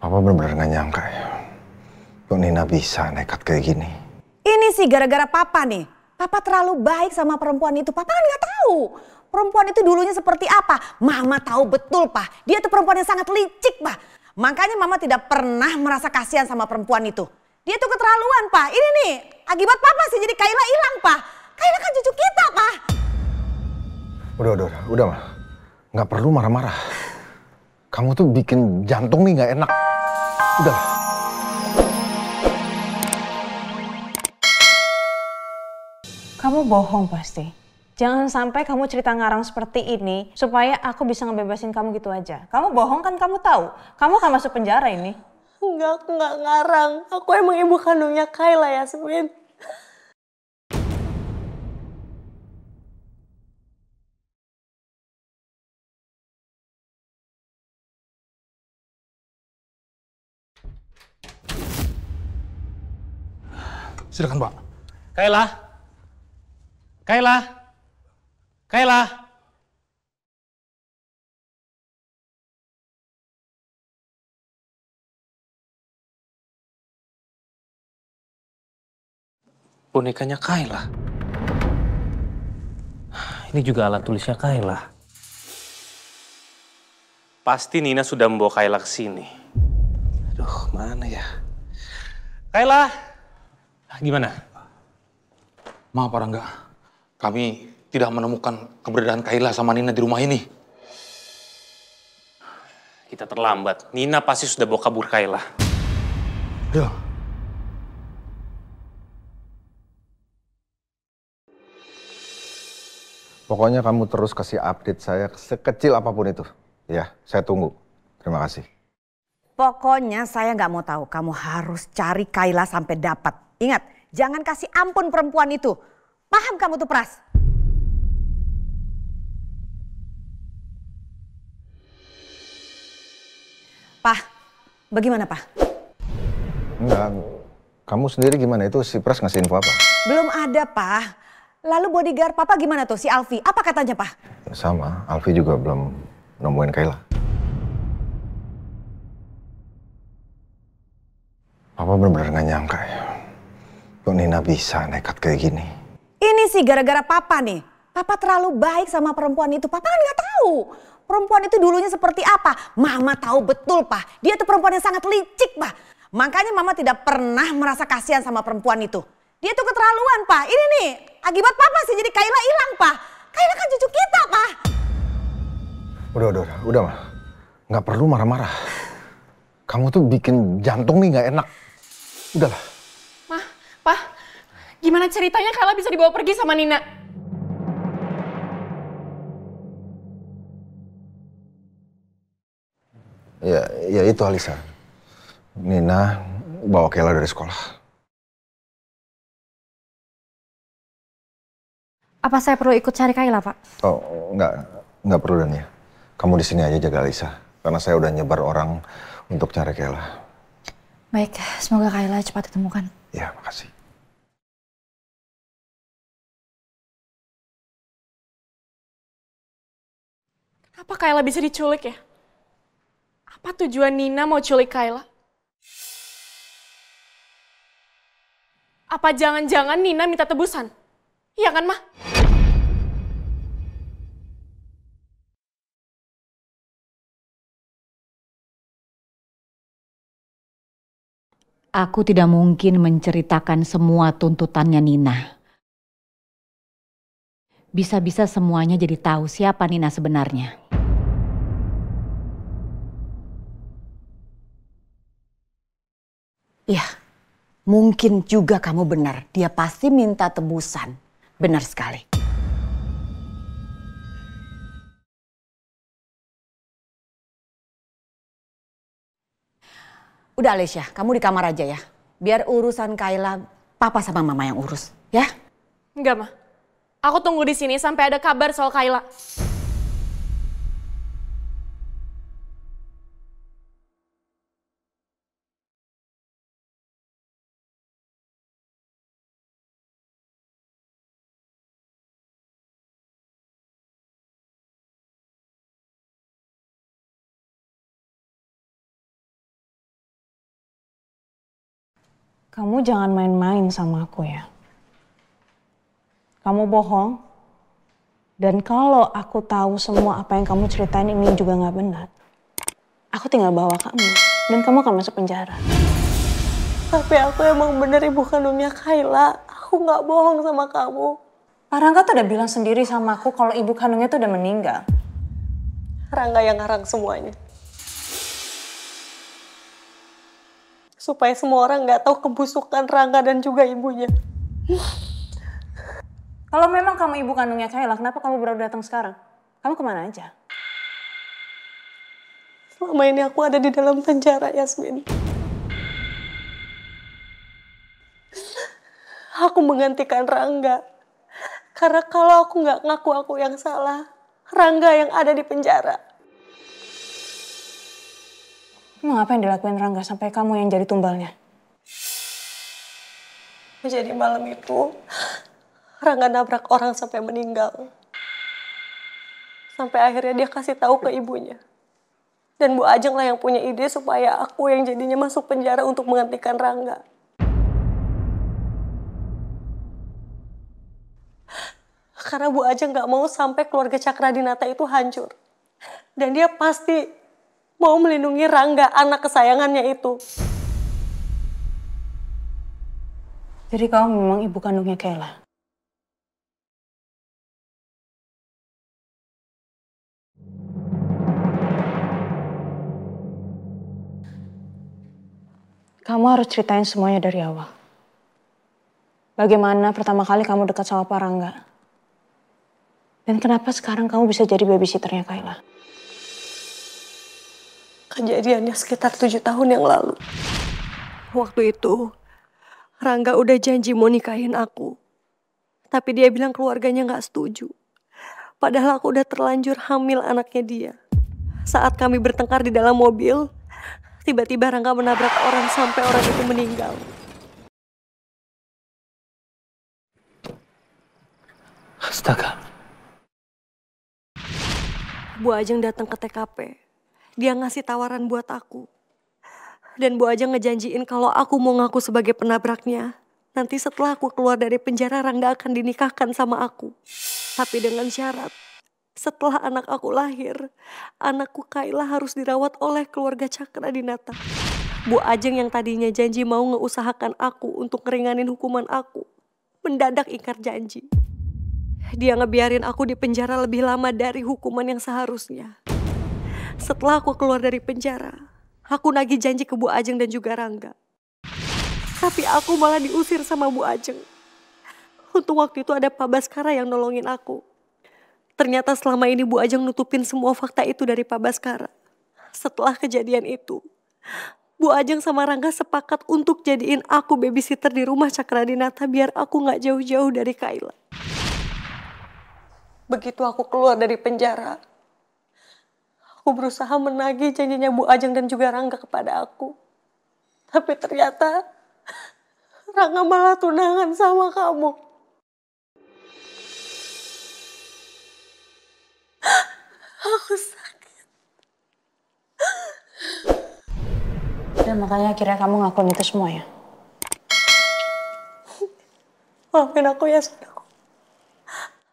Papa benar-benar gak nyangka ya. Kok Nina bisa nekat kayak gini. Ini sih gara-gara papa nih. Papa terlalu baik sama perempuan itu. Papa kan gak tahu perempuan itu dulunya seperti apa. Mama tahu betul, Pak. Dia tuh perempuan yang sangat licik, Pak. Makanya Mama tidak pernah merasa kasihan sama perempuan itu. Dia tuh keterlaluan, Pak. Ini nih, akibat Papa sih jadi Kayla hilang, Pak. Kayla kan cucu kita, Pak. Udah, mah. Gak perlu marah-marah. Kamu tuh bikin jantung nih gak enak. Udah. Kamu bohong pasti. Jangan sampai kamu cerita ngarang seperti ini supaya aku bisa ngebebasin kamu gitu aja. Kamu bohong kan kamu tahu. Kamu akan masuk penjara ini. Enggak, aku nggak ngarang. Aku emang ibu kandungnya Kayla, Yasmin. Silakan, Pak. Kayla. Kayla. Kayla. Bonekanya Kayla. Ini juga alat tulisnya Kayla. Pasti Nina sudah membawa Kayla ke sini. Aduh, mana ya? Kayla. Gimana? Maaf, Pak Rangga. Kami tidak menemukan keberadaan Kayla sama Nina di rumah ini. Kita terlambat. Nina pasti sudah bawa kabur Kayla. Ya. Pokoknya kamu terus kasih update saya sekecil apapun itu. Ya, saya tunggu. Terima kasih. Pokoknya saya nggak mau tahu. Kamu harus cari Kayla sampai dapat. Ingat, jangan kasih ampun perempuan itu. Paham kamu tuh, Pras? Pak, bagaimana, Pak? Enggak, kamu sendiri gimana? Itu si Pras ngasih info apa? Belum ada, Pak. Lalu bodyguard Papa gimana tuh, si Alfi? Apa katanya, Pak? Sama, Alfi juga belum nemuin Kayla. Papa benar-benar gak nyangka ya. Kok Nina bisa nekat kayak gini. Ini sih gara-gara Papa nih. Papa terlalu baik sama perempuan itu. Papa kan gak tahu perempuan itu dulunya seperti apa. Mama tahu betul, Pak. Dia tuh perempuan yang sangat licik, Pak. Makanya Mama tidak pernah merasa kasihan sama perempuan itu. Dia tuh keterlaluan, Pak. Ini nih, akibat Papa sih jadi Kayla hilang, Pak. Kayla kan cucu kita, Pak. Udah, mah. Gak perlu marah-marah. Kamu tuh bikin jantung nih gak enak. Udahlah. Mah, Pak, gimana ceritanya Kayla bisa dibawa pergi sama Nina? Ya itu Alisa. Nina bawa Kayla dari sekolah. Apa saya perlu ikut cari Kayla, Pak? Oh, nggak perlu Dania. Kamu di sini aja jaga Alisa. Karena saya udah nyebar orang untuk cari Kayla. Baik, semoga Kayla cepat ditemukan. Ya, makasih. Kenapa Kayla bisa diculik ya? Apa tujuan Nina mau culik Kayla? Apa jangan-jangan Nina minta tebusan? Iya kan, Mah? Aku tidak mungkin menceritakan semua tuntutannya Nina. Bisa-bisa semuanya jadi tahu siapa Nina sebenarnya. Iya, mungkin juga kamu benar. Dia pasti minta tebusan. Benar sekali. Udah Alicia, kamu di kamar aja ya. Biar urusan Kayla, Papa sama Mama yang urus, ya? Enggak, Mah. Aku tunggu di sini sampai ada kabar soal Kayla. Kamu jangan main-main sama aku ya. Kamu bohong. Dan kalau aku tahu semua apa yang kamu ceritain ini juga nggak benar, aku tinggal bawa kamu. Dan kamu akan masuk penjara. Tapi aku emang bener ibu kandungnya Kayla. Aku nggak bohong sama kamu. Pak Rangga tuh udah bilang sendiri sama aku kalau ibu kandungnya tuh udah meninggal. Rangga yang ngarang semuanya. Supaya semua orang nggak tahu kebusukan Rangga dan juga ibunya. Kalau memang kamu ibu kandungnya Kayla, kenapa kamu baru datang sekarang? Kamu kemana aja? Selama ini aku ada di dalam penjara, Yasmin. Aku menggantikan Rangga. Karena kalau aku nggak ngaku aku yang salah, Rangga yang ada di penjara. Emang apa yang dilakuin Rangga sampai kamu yang jadi tumbalnya? Jadi malam itu, Rangga nabrak orang sampai meninggal. Sampai akhirnya dia kasih tahu ke ibunya. Dan Bu Ajeng lah yang punya ide supaya aku yang jadinya masuk penjara untuk menggantikan Rangga. Karena Bu Ajeng gak mau sampai keluarga Cakradinata itu hancur. Dan dia pasti mau melindungi Rangga, anak kesayangannya itu. Jadi kamu memang ibu kandungnya Kayla? Kamu harus ceritain semuanya dari awal. Bagaimana pertama kali kamu dekat sama Pak Rangga? Dan kenapa sekarang kamu bisa jadi babysitternya Kayla? Kejadiannya sekitar 7 tahun yang lalu. Waktu itu, Rangga udah janji mau nikahin aku. Tapi dia bilang keluarganya gak setuju. Padahal aku udah terlanjur hamil anaknya dia. Saat kami bertengkar di dalam mobil, tiba-tiba Rangga menabrak orang sampai orang itu meninggal. Astaga. Bu Ajeng datang ke TKP. Dia ngasih tawaran buat aku. Dan Bu Ajeng ngejanjiin kalau aku mau ngaku sebagai penabraknya. Nanti setelah aku keluar dari penjara, Rangga akan dinikahkan sama aku. Tapi dengan syarat, setelah anak aku lahir, anakku Kayla harus dirawat oleh keluarga Cakradinata. Bu Ajeng yang tadinya janji mau ngeusahakan aku untuk ngeringanin hukuman aku, mendadak ingkar janji. Dia ngebiarin aku di penjara lebih lama dari hukuman yang seharusnya. Setelah aku keluar dari penjara, aku nagih janji ke Bu Ajeng dan juga Rangga. Tapi aku malah diusir sama Bu Ajeng. Untung waktu itu ada Pak Baskara yang nolongin aku. Ternyata selama ini Bu Ajeng nutupin semua fakta itu dari Pak Baskara. Setelah kejadian itu, Bu Ajeng sama Rangga sepakat untuk jadiin aku babysitter di rumah Cakradinata biar aku gak jauh-jauh dari Kayla. Begitu aku keluar dari penjara, aku berusaha menagih janjinya Bu Ajeng dan juga Rangga kepada aku. Tapi ternyata Rangga malah tunangan sama kamu. Aku sakit. Dan makanya akhirnya kamu ngakuin itu semua ya? Maafin aku ya, saudara.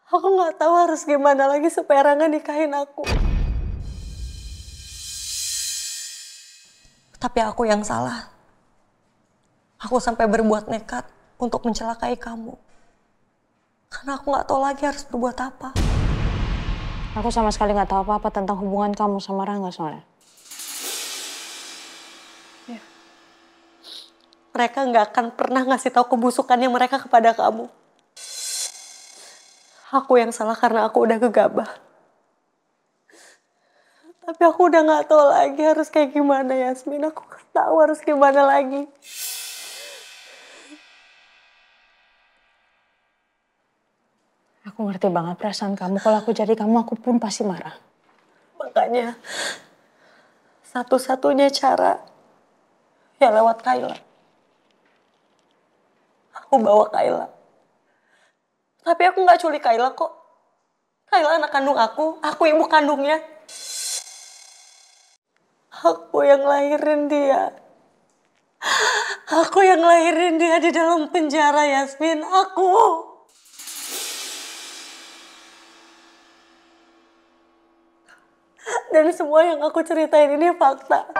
Aku gak tahu harus gimana lagi supaya Rangga nikahin aku. Tapi aku yang salah. Aku sampai berbuat nekat untuk mencelakai kamu. Karena aku gak tahu lagi harus berbuat apa. Aku sama sekali nggak tahu apa-apa tentang hubungan kamu sama Rangga soalnya. Ya. Mereka gak akan pernah ngasih tahu kebusukannya mereka kepada kamu. Aku yang salah karena aku udah gegabah. Tapi aku udah gak tahu lagi harus kayak gimana, Yasmin. Aku gak tahu harus gimana lagi. Aku ngerti banget perasaan kamu. Kalau aku jadi kamu, aku pun pasti marah. Makanya satu-satunya cara ya lewat Kayla. Aku bawa Kayla. Tapi aku gak culik Kayla kok. Kayla anak kandung aku ibu kandungnya. Aku yang lahirin dia. Aku yang lahirin dia di dalam penjara, Yasmin. Aku. Dan semua yang aku ceritain ini fakta.